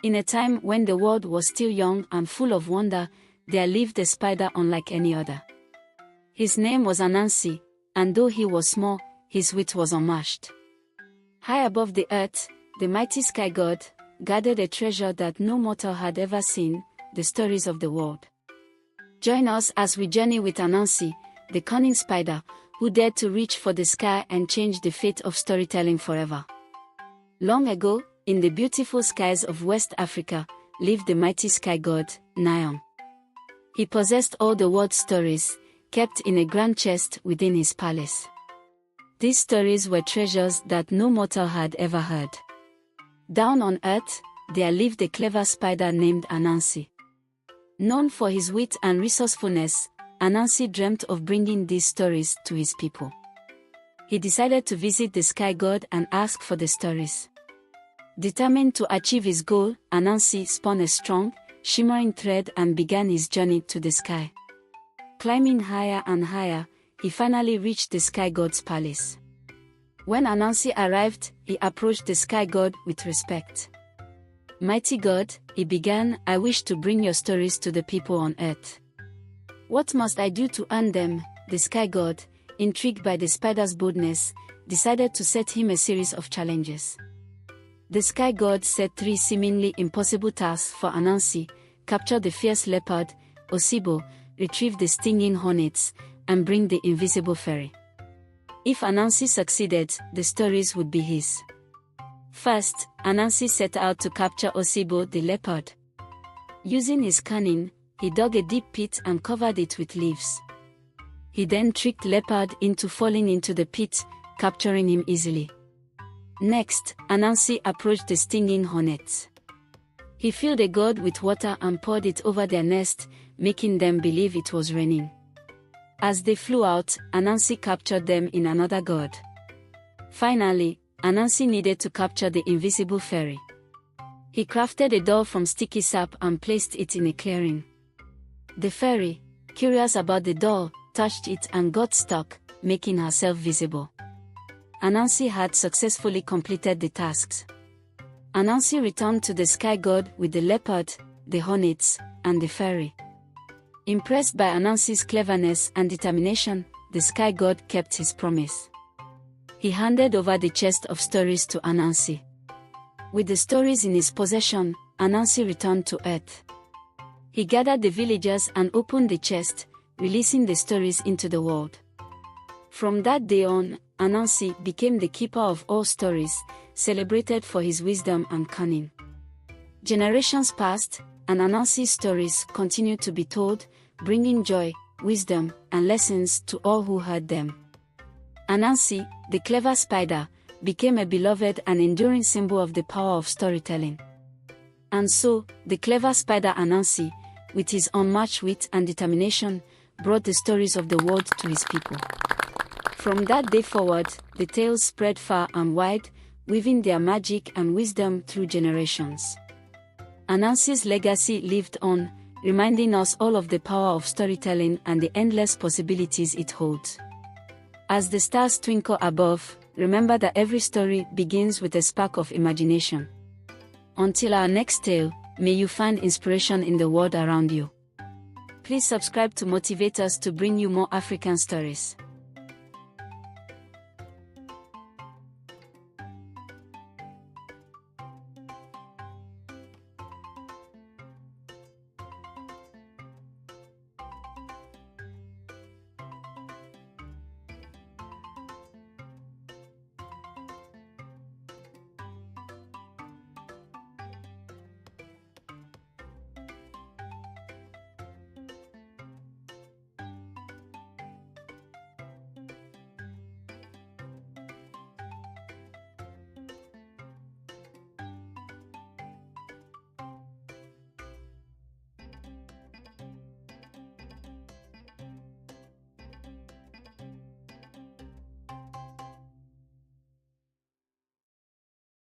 In a time when the world was still young and full of wonder, there lived a spider unlike any other. His name was Anansi, and though he was small, his wit was unmatched. High above the earth, the mighty sky god guarded a treasure that no mortal had ever seen, the stories of the world. Join us as we journey with Anansi, the cunning spider, who dared to reach for the sky and change the fate of storytelling forever. Long ago, in the beautiful skies of West Africa, lived the mighty sky god, Nion. He possessed all the world's stories, kept in a grand chest within his palace. These stories were treasures that no mortal had ever heard. Down on earth, there lived a clever spider named Anansi. Known for his wit and resourcefulness, Anansi dreamt of bringing these stories to his people. He decided to visit the sky god and ask for the stories. Determined to achieve his goal, Anansi spun a strong, shimmering thread and began his journey to the sky. Climbing higher and higher, he finally reached the sky god's palace. When Anansi arrived, he approached the sky god with respect. "Mighty God," he began, "I wish to bring your stories to the people on earth. What must I do to earn them?" The sky god, intrigued by the spider's boldness, decided to set him a series of challenges. The sky god set 3 seemingly impossible tasks for Anansi: capture the fierce leopard, Osibo, retrieve the stinging hornets, and bring the invisible fairy. If Anansi succeeded, the stories would be his. First, Anansi set out to capture Osibo the leopard. Using his cunning, he dug a deep pit and covered it with leaves. He then tricked leopard into falling into the pit, capturing him easily. Next, Anansi approached the stinging hornets. He filled a gourd with water and poured it over their nest, making them believe it was raining. As they flew out, Anansi captured them in another gourd. Finally, Anansi needed to capture the invisible fairy. He crafted a doll from sticky sap and placed it in a clearing. The fairy, curious about the doll, touched it and got stuck, making herself visible. Anansi had successfully completed the tasks. Anansi returned to the sky god with the leopard, the hornets, and the fairy. Impressed by Anansi's cleverness and determination, the sky god kept his promise. He handed over the chest of stories to Anansi. With the stories in his possession, Anansi returned to earth. He gathered the villagers and opened the chest, releasing the stories into the world. From that day on, Anansi became the keeper of all stories, celebrated for his wisdom and cunning. Generations passed, and Anansi's stories continued to be told, bringing joy, wisdom, and lessons to all who heard them. Anansi, the clever spider, became a beloved and enduring symbol of the power of storytelling. And so, the clever spider Anansi, with his unmatched wit and determination, brought the stories of the world to his people. From that day forward, the tales spread far and wide, weaving their magic and wisdom through generations. Anansi's legacy lived on, reminding us all of the power of storytelling and the endless possibilities it holds. As the stars twinkle above, remember that every story begins with a spark of imagination. Until our next tale, may you find inspiration in the world around you. Please subscribe to motivate us to bring you more African stories.